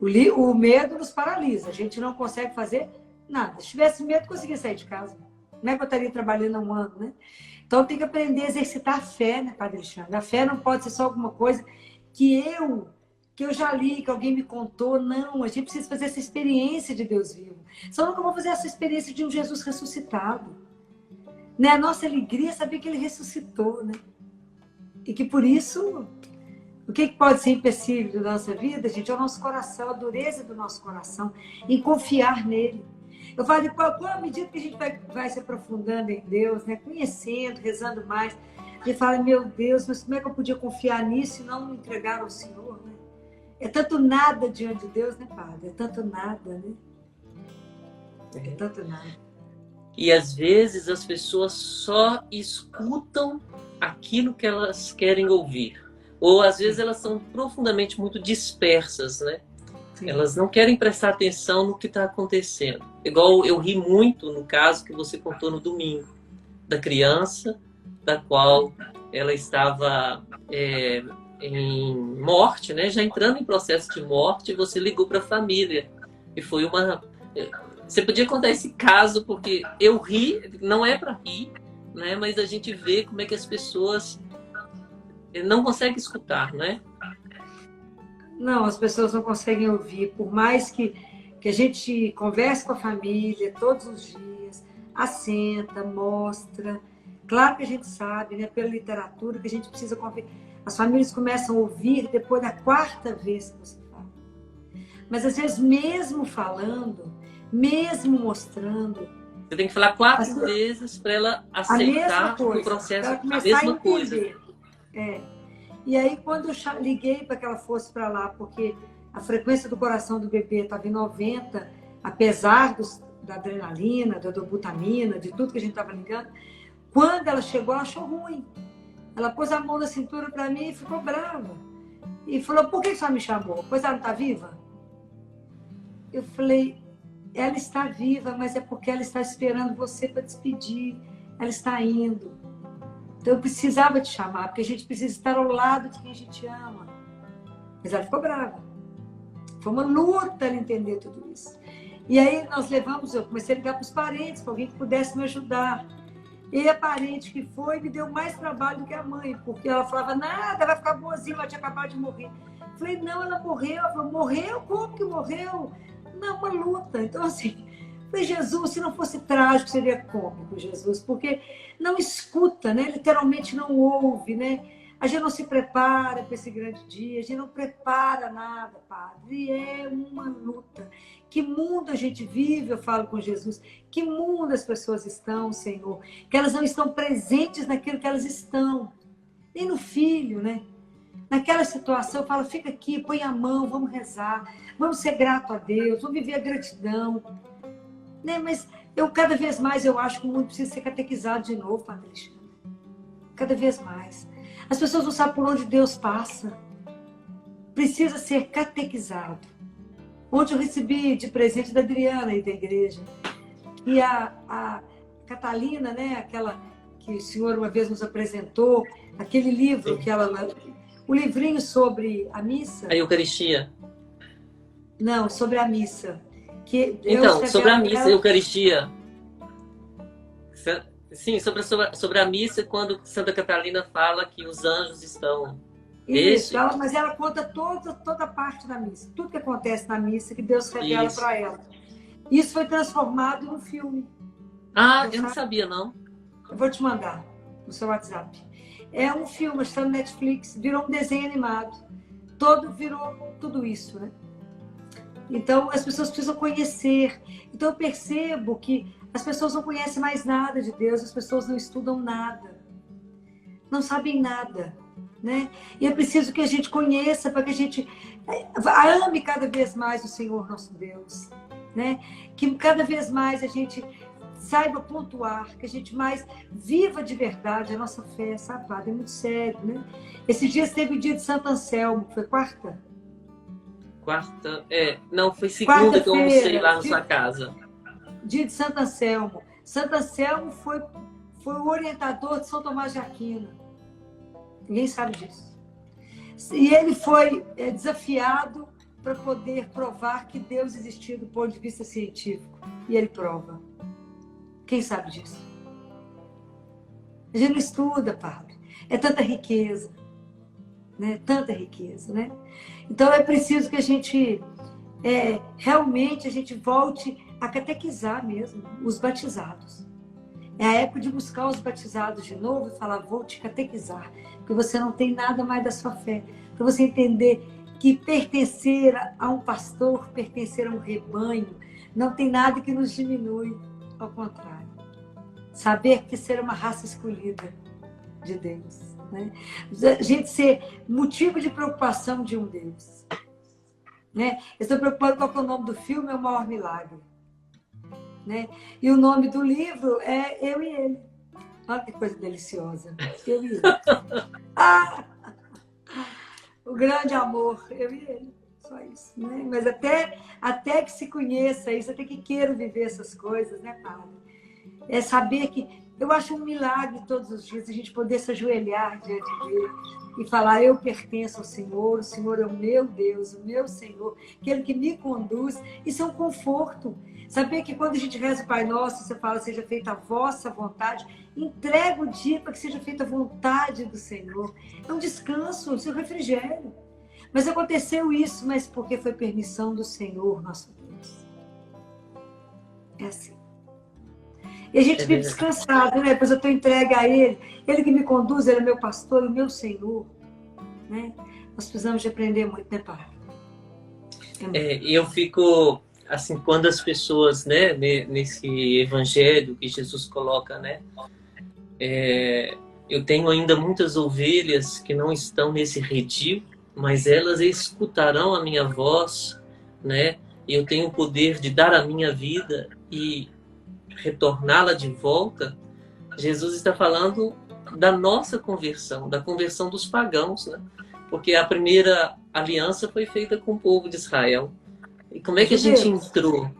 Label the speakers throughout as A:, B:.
A: O medo nos paralisa, a gente não consegue fazer nada. Se tivesse medo, conseguia sair de casa. Não é que eu estaria trabalhando há um ano, né? Então tem que aprender a exercitar a fé, né, Padre Alexandre? A fé não pode ser só alguma coisa que eu já li, que alguém me contou. Não, a gente precisa fazer essa experiência de Deus vivo. Só nunca vou fazer essa experiência de um Jesus ressuscitado. Né? A nossa alegria é saber que ele ressuscitou, né? E que por isso, o que pode ser empecilho da nossa vida, gente, é o nosso coração, a dureza do nosso coração, em confiar nele. Eu falo, qual a medida que a gente vai se aprofundando em Deus, né? Conhecendo, rezando mais, a gente fala, meu Deus, mas como é que eu podia confiar nisso e não me entregar ao Senhor, né? É tanto nada diante de Deus, né, Padre? É tanto nada, né? É tanto nada.
B: E às vezes as pessoas só escutam aquilo que elas querem ouvir. Ou às vezes elas são profundamente muito dispersas, né? Sim. Elas não querem prestar atenção no que está acontecendo. Igual eu ri muito no caso que você contou no domingo, da criança, da qual ela estava em morte, né? Já entrando em processo de morte, você ligou para a família. E foi uma... Você podia contar esse caso, porque eu ri, não é para rir, né? Mas a gente vê como é que as pessoas não conseguem escutar, né?
A: Não, as pessoas não conseguem ouvir. Por mais que a gente converse com a família todos os dias, assenta, mostra. Claro que a gente sabe, né, pela literatura, que a gente precisa conversar. As famílias começam a ouvir depois da quarta vez que você fala. Mas às vezes, mesmo falando, mesmo mostrando...
B: Você tem que falar 4 vezes para ela aceitar o processo, a mesma coisa.
A: E aí, quando eu liguei para que ela fosse para lá, porque a frequência do coração do bebê estava em 90, apesar da adrenalina, da dobutamina, de tudo que a gente estava ligando, quando ela chegou, ela achou ruim. Ela pôs a mão na cintura para mim e ficou brava. E falou, por que você me chamou? Pois ela não está viva? Eu falei, ela está viva, mas é porque ela está esperando você para despedir. Ela está indo. Então eu precisava te chamar, porque a gente precisa estar ao lado de quem a gente ama. Mas ela ficou brava. Foi uma luta ela entender tudo isso. E aí eu comecei a ligar para os parentes, para alguém que pudesse me ajudar. E a parente que foi me deu mais trabalho do que a mãe, porque ela falava, nada, vai ficar boazinha, ela tinha acabado de morrer. Eu falei, não, ela morreu. Ela falou, morreu? Como que morreu? Não, uma luta. Então, assim, falei, Jesus, se não fosse trágico, seria cômico, Jesus, porque não escuta, né? Literalmente não ouve, né? A gente não se prepara para esse grande dia, a gente não prepara nada, Padre. É uma luta. Que mundo a gente vive, eu falo com Jesus, que mundo as pessoas estão, Senhor, que elas não estão presentes naquilo que elas estão, nem no filho, né? Naquela situação, eu falo, fica aqui, põe a mão, vamos rezar, vamos ser grato a Deus, vamos viver a gratidão. Né? Mas cada vez mais eu acho que o mundo precisa ser catequizado de novo, Padre Alexandre. Cada vez mais. As pessoas não sabem por onde Deus passa. Precisa ser catequizado. Ontem eu recebi de presente da Adriana aí da igreja. E a Catalina, né? Aquela que o senhor uma vez nos apresentou, aquele livro que ela... O livrinho sobre a missa.
B: A Eucaristia.
A: Não, sobre a missa.
B: Então, sobre a missa, a Eucaristia. Sim, sobre a missa, quando Santa Catalina fala que os anjos estão...
A: Isso, mas ela conta toda a parte da missa. Tudo que acontece na missa, que Deus revela para ela. Isso foi transformado em um filme.
B: Ah, eu não sabia, não.
A: Eu vou te mandar no seu WhatsApp. É um filme, está no Netflix, virou um desenho animado. Virou tudo isso, né? Então, as pessoas precisam conhecer. Então, eu percebo que as pessoas não conhecem mais nada de Deus, as pessoas não estudam nada, não sabem nada, né? E é preciso que a gente conheça, para que a gente ame cada vez mais o Senhor nosso Deus, né? Que cada vez mais a gente saiba pontuar, que a gente mais viva de verdade a nossa fé, sabe? É muito sério, né? Esses dias teve o dia de Santo Anselmo, foi quarta?
B: Não, foi segunda que eu almocei lá na sua casa.
A: Dia de Santo Anselmo. Santo Anselmo foi o orientador de São Tomás de Aquino. Ninguém sabe disso. E ele foi desafiado para poder provar que Deus existiu do ponto de vista científico. E ele prova. Quem sabe disso? A gente não estuda, padre. É tanta riqueza. Né? Tanta riqueza, né? Então é preciso que a gente realmente a gente volte a catequizar mesmo os batizados. É a época de buscar os batizados de novo e falar, vou te catequizar, porque você não tem nada mais da sua fé. Para você entender que pertencer a um pastor, pertencer a um rebanho, não tem nada que nos diminui, ao contrário. Saber que ser uma raça escolhida de Deus. Né? A gente ser motivo de preocupação de um Deus. Né? Eu estou preocupado qual é o nome do filme, é O Maior Milagre. Né? E o nome do livro é Eu e Ele. Olha que coisa deliciosa. Eu e Ele. Ah! O grande amor, eu e Ele. Só isso. Né? Mas até que se conheça isso, até que queira viver essas coisas, né, padre? É saber que eu acho um milagre todos os dias a gente poder se ajoelhar diante dele e falar, eu pertenço ao Senhor, o Senhor é o meu Deus, o meu Senhor, aquele que me conduz. Isso é um conforto. Saber que quando a gente reza o Pai Nosso, você fala, seja feita a vossa vontade, entrega o dia para que seja feita a vontade do Senhor. É um descanso, é um refrigério. Mas aconteceu isso, mas porque foi permissão do Senhor, nosso Deus. É assim. E a gente vive descansado, né? Depois eu estou entregue a Ele. Ele que me conduz, Ele é meu pastor, o meu Senhor. Né? Nós precisamos de aprender muito, né, Pai?
B: E eu fico, assim, quando as pessoas, né, nesse evangelho que Jesus coloca, né? Eu tenho ainda muitas ovelhas que não estão nesse redil, mas elas escutarão a minha voz, né? E eu tenho o poder de dar a minha vida e retorná-la de volta. Jesus está falando da nossa conversão, da conversão dos pagãos, né? Porque a primeira aliança foi feita com o povo de Israel. E como é que a gente entrou?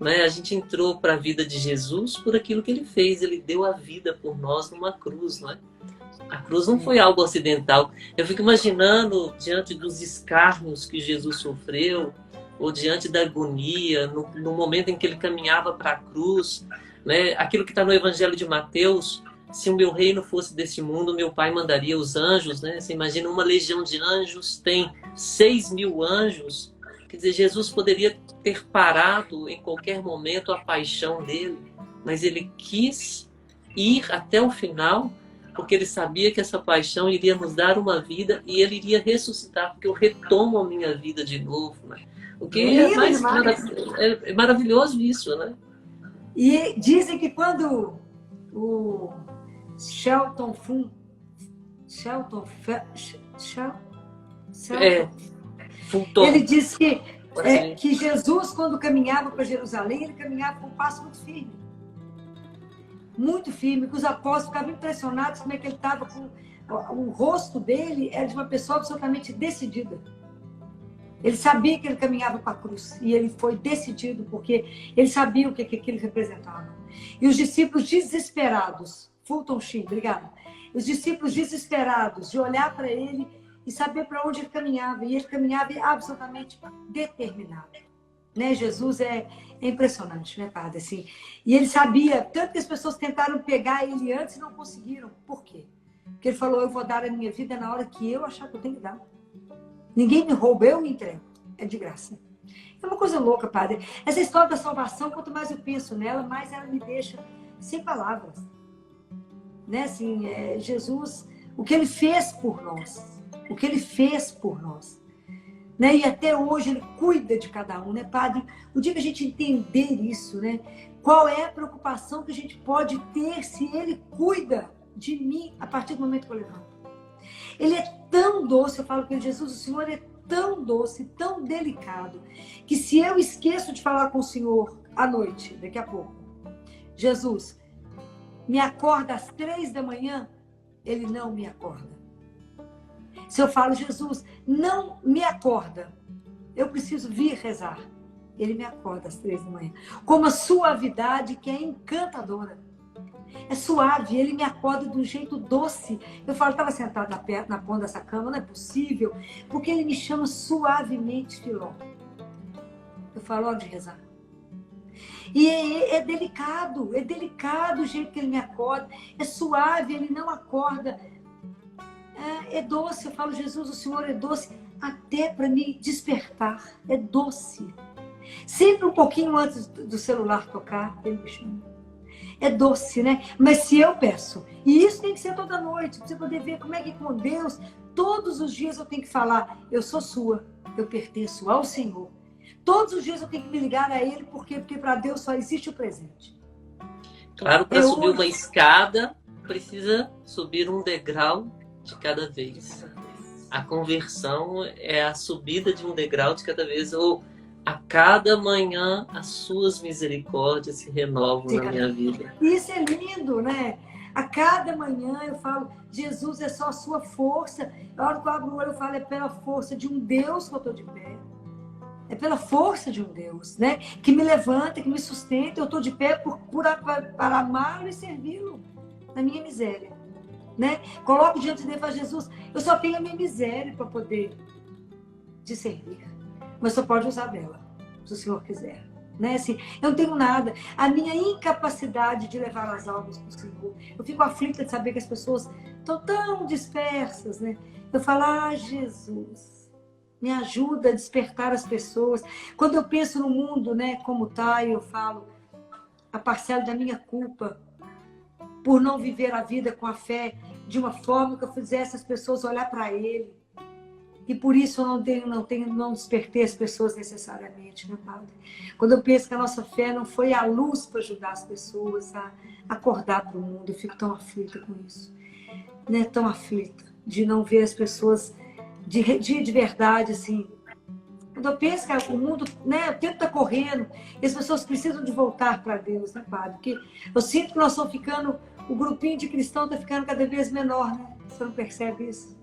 B: Né? A gente entrou para a vida de Jesus por aquilo que ele fez. Ele deu a vida por nós numa cruz, não é? A cruz não foi algo acidental. Eu fico imaginando, diante dos escárnios que Jesus sofreu, ou diante da agonia, no momento em que ele caminhava para a cruz, né? Aquilo que está no Evangelho de Mateus, se o meu reino fosse desse mundo, meu pai mandaria os anjos, né? Você imagina uma legião de anjos, tem 6.000 anjos. Quer dizer, Jesus poderia ter parado em qualquer momento a paixão dele, mas ele quis ir até o final, porque ele sabia que essa paixão iria nos dar uma vida e ele iria ressuscitar, porque eu retomo a minha vida de novo, né? O que é maravilhoso isso, né?
A: E dizem que quando o Shelton
B: Fulton,
A: ele disse que Jesus, quando caminhava para Jerusalém, ele caminhava com um passo muito firme. Muito firme, que os apóstolos ficavam impressionados como é que ele estava com... O rosto dele era de uma pessoa absolutamente decidida. Ele sabia que ele caminhava para a cruz. E ele foi decidido, porque ele sabia o que aquilo representava. E os discípulos desesperados, Fulton Sheen, obrigada. Os discípulos desesperados de olhar para ele e saber para onde ele caminhava. E ele caminhava absolutamente determinado. Né? Jesus é impressionante, né, padre? Assim, e ele sabia, tanto que as pessoas tentaram pegar ele antes e não conseguiram. Por quê? Porque ele falou, eu vou dar a minha vida na hora que eu achar que eu tenho que dar. Ninguém me rouba, eu me entrego. É de graça. É uma coisa louca, padre. Essa história da salvação, quanto mais eu penso nela, mais ela me deixa sem palavras. Né? Assim, Jesus, o que ele fez por nós. O que ele fez por nós. Né? E até hoje ele cuida de cada um, né, padre? O dia que a gente entender isso, né? Qual é a preocupação que a gente pode ter se ele cuida de mim a partir do momento que eu levanto? Ele é tão doce, eu falo que Jesus, o Senhor é tão doce, tão delicado, que se eu esqueço de falar com o Senhor à noite, daqui a pouco, Jesus, me acorda às 3 da manhã, ele não me acorda. Se eu falo, Jesus, não me acorda, eu preciso vir rezar, ele me acorda às 3 da manhã. Com uma suavidade que é encantadora. É suave, ele me acorda de um jeito doce. Eu falo, estava sentada na ponta dessa cama, não é possível, porque ele me chama suavemente Filó. Eu falo, hora de rezar. E é delicado o jeito que ele me acorda, é suave, ele não acorda. É doce, eu falo, Jesus, o Senhor é doce, até para me despertar, é doce. Sempre um pouquinho antes do celular tocar, ele me chama. É doce, né? Mas se eu peço, e isso tem que ser toda noite, para você poder ver como é que com Deus, todos os dias eu tenho que falar, eu sou sua, eu pertenço ao Senhor. Todos os dias eu tenho que me ligar a Ele, por quê? Porque para Deus só existe o presente.
B: Claro, para subir uma escada, precisa subir um degrau de cada vez. A conversão é a subida de um degrau de cada vez, ou a cada manhã as suas misericórdias se renovam na minha vida.
A: Isso é lindo, né? A cada manhã eu falo, Jesus é só a sua força. A hora que eu abro o olho eu falo, é pela força de um Deus que eu estou de pé. É pela força de um Deus, né? Que me levanta, que me sustenta. Eu estou de pé para amá-lo e servi-lo na minha miséria, né? Coloco diante dele e falo, Jesus, eu só tenho a minha miséria para poder te servir. Mas só pode usar dela, se o Senhor quiser. Né? Assim, eu não tenho nada. A minha incapacidade de levar as almas para o Senhor. Eu fico aflita de saber que as pessoas estão tão dispersas, né? Eu falo, Jesus, me ajuda a despertar as pessoas. Quando eu penso no mundo, né, como está, eu falo, a parcela da minha culpa por não viver a vida com a fé de uma forma que eu fizesse as pessoas olhar para Ele. E por isso eu não despertei as pessoas necessariamente, né, Padre? Quando eu penso que a nossa fé não foi a luz para ajudar as pessoas a acordar para o mundo, eu fico tão aflita com isso. Né? Tão aflita de não ver as pessoas de verdade, assim. Quando eu penso que o mundo, né, o tempo está correndo, e as pessoas precisam de voltar para Deus, né, Padre? Porque eu sinto que nós estamos ficando, o grupinho de cristãos está ficando cada vez menor, né? Você não percebe isso?